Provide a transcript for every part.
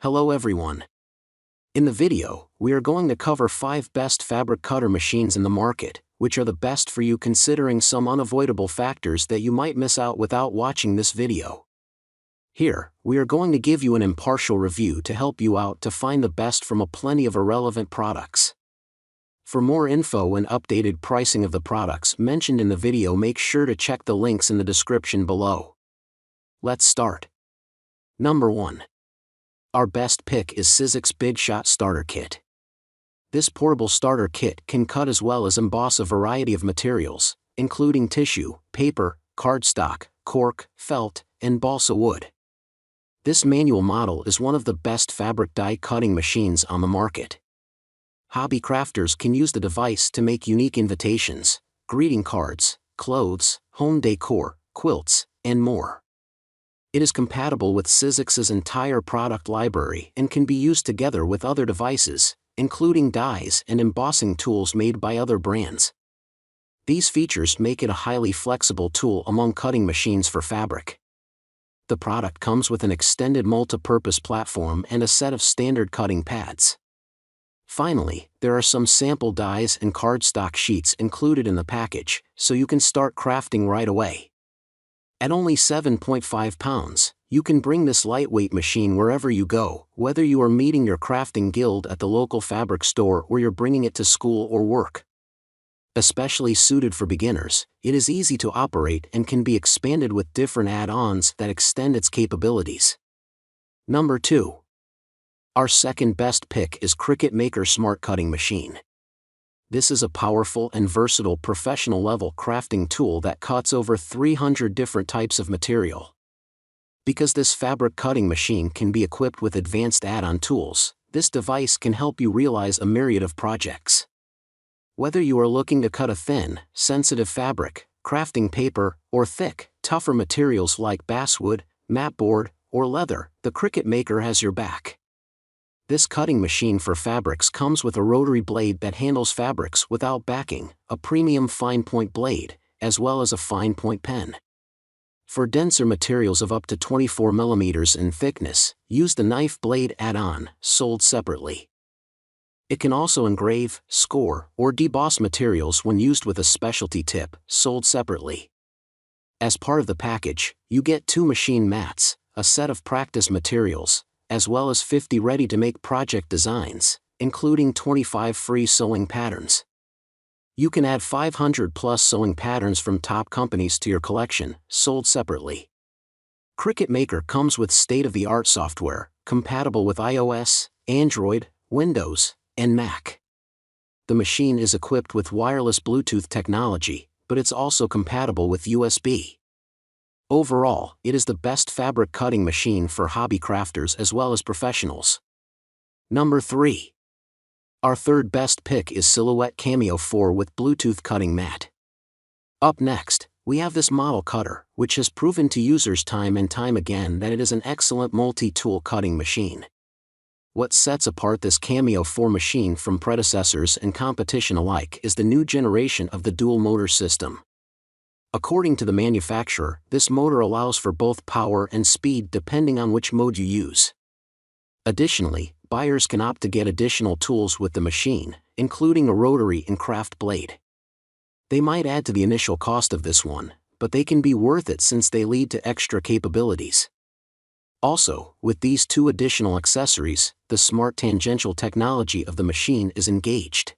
Hello everyone. In the video, we are going to cover 5 best fabric cutter machines in the market, which are the best for you considering some unavoidable factors that you might miss out without watching this video. Here, we are going to give you an impartial review to help you out to find the best from a plenty of irrelevant products. For more info and updated pricing of the products mentioned in the video, make sure to check the links in the description below. Let's start. Number 1. Our best pick is Sizzix Big Shot Starter Kit. This portable starter kit can cut as well as emboss a variety of materials, including tissue, paper, cardstock, cork, felt, and balsa wood. This manual model is one of the best fabric die cutting machines on the market. Hobby crafters can use the device to make unique invitations, greeting cards, clothes, home decor, quilts, and more. It is compatible with Sizzix's entire product library and can be used together with other devices, including dies and embossing tools made by other brands. These features make it a highly flexible tool among cutting machines for fabric. The product comes with an extended multi-purpose platform and a set of standard cutting pads. Finally, there are some sample dies and cardstock sheets included in the package, so you can start crafting right away. At only 7.5 pounds, you can bring this lightweight machine wherever you go, whether you are meeting your crafting guild at the local fabric store or you're bringing it to school or work. Especially suited for beginners, it is easy to operate and can be expanded with different add-ons that extend its capabilities. Number 2. Our second best pick is Cricut Maker Smart Cutting Machine. This is a powerful and versatile professional-level crafting tool that cuts over 300 different types of material. Because this fabric cutting machine can be equipped with advanced add-on tools, this device can help you realize a myriad of projects. Whether you are looking to cut a thin, sensitive fabric, crafting paper, or thick, tougher materials like basswood, mapboard, or leather, the Cricut Maker has your back. This cutting machine for fabrics comes with a rotary blade that handles fabrics without backing, a premium fine point blade, as well as a fine point pen. For denser materials of up to 24 mm in thickness, use the knife blade add-on, sold separately. It can also engrave, score, or deboss materials when used with a specialty tip, sold separately. As part of the package, you get 2 machine mats, a set of practice materials, as well as 50 ready-to-make project designs, including 25 free sewing patterns. You can add 500+ sewing patterns from top companies to your collection, sold separately. Cricut Maker comes with state-of-the-art software, compatible with iOS, Android, Windows, and Mac. The machine is equipped with wireless Bluetooth technology, but it's also compatible with USB. Overall, it is the best fabric cutting machine for hobby crafters as well as professionals. Number 3. Our third best pick is Silhouette Cameo 4 with Bluetooth cutting mat. Up next, we have this model cutter, which has proven to users time and time again that it is an excellent multi-tool cutting machine. What sets apart this Cameo 4 machine from predecessors and competition alike is the new generation of the dual motor system. According to the manufacturer, this motor allows for both power and speed depending on which mode you use. Additionally, buyers can opt to get additional tools with the machine, including a rotary and craft blade. They might add to the initial cost of this one, but they can be worth it since they lead to extra capabilities. Also, with these 2 additional accessories, the smart tangential technology of the machine is engaged.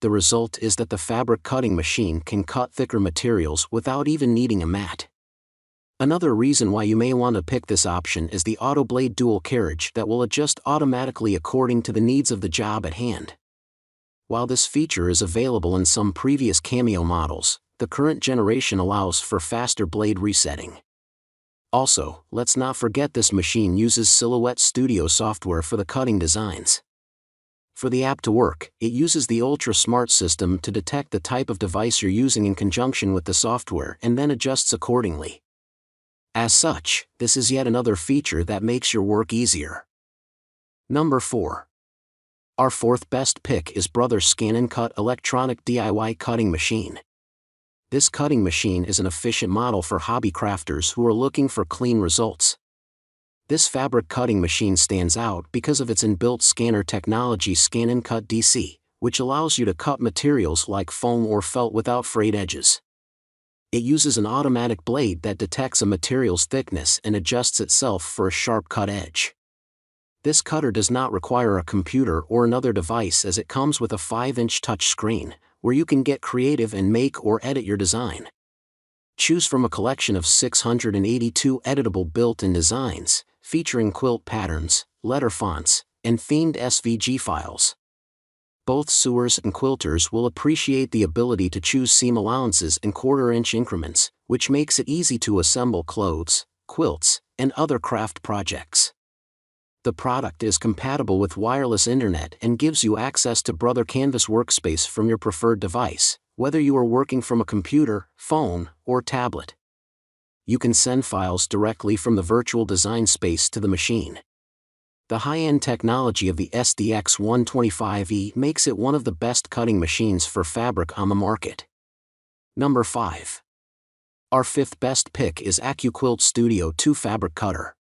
The result is that the fabric cutting machine can cut thicker materials without even needing a mat. Another reason why you may want to pick this option is the auto blade dual carriage that will adjust automatically according to the needs of the job at hand. While this feature is available in some previous Cameo models, the current generation allows for faster blade resetting. Also, let's not forget this machine uses Silhouette Studio software for the cutting designs. For the app to work, it uses the Ultra Smart system to detect the type of device you're using in conjunction with the software and then adjusts accordingly. As such, this is yet another feature that makes your work easier. Number 4. Our fourth best pick is Brother ScanNCut Electronic DIY Cutting Machine. This cutting machine is an efficient model for hobby crafters who are looking for clean results. This fabric cutting machine stands out because of its inbuilt scanner technology ScanNCut DC, which allows you to cut materials like foam or felt without frayed edges. It uses an automatic blade that detects a material's thickness and adjusts itself for a sharp cut edge. This cutter does not require a computer or another device as it comes with a 5-inch touch screen, where you can get creative and make or edit your design. Choose from a collection of 682 editable built-in designs, featuring quilt patterns, letter fonts, and themed SVG files. Both sewers and quilters will appreciate the ability to choose seam allowances in 1/4-inch increments, which makes it easy to assemble clothes, quilts, and other craft projects. The product is compatible with wireless internet and gives you access to Brother Canvas workspace from your preferred device, whether you are working from a computer, phone, or tablet. You can send files directly from the virtual design space to the machine. The high-end technology of the SDX 125E makes it one of the best cutting machines for fabric on the market. Number 5. Our 5th best pick is AccuQuilt Studio 2 Fabric Cutter.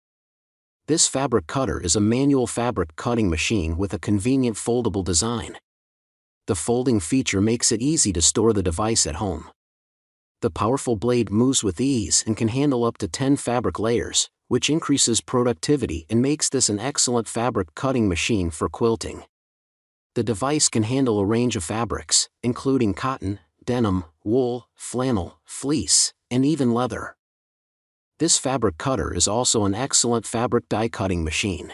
This fabric cutter is a manual fabric cutting machine with a convenient foldable design. The folding feature makes it easy to store the device at home. The powerful blade moves with ease and can handle up to 10 fabric layers, which increases productivity and makes this an excellent fabric cutting machine for quilting. The device can handle a range of fabrics, including cotton, denim, wool, flannel, fleece, and even leather. This fabric cutter is also an excellent fabric die cutting machine.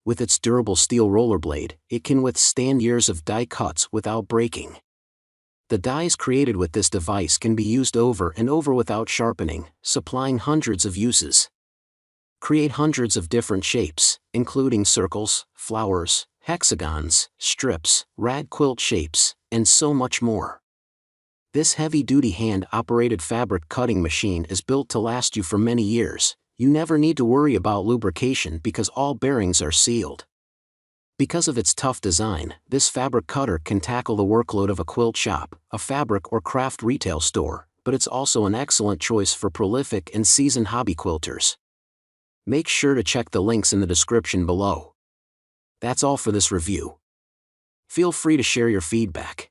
With its durable steel roller blade, it can withstand years of die cuts without breaking. The dies created with this device can be used over and over without sharpening, supplying hundreds of uses. Create hundreds of different shapes, including circles, flowers, hexagons, strips, rad quilt shapes, and so much more. This heavy-duty hand-operated fabric cutting machine is built to last you for many years. You never need to worry about lubrication because all bearings are sealed. Because of its tough design, this fabric cutter can tackle the workload of a quilt shop, a fabric or craft retail store, but it's also an excellent choice for prolific and seasoned hobby quilters. Make sure to check the links in the description below. That's all for this review. Feel free to share your feedback.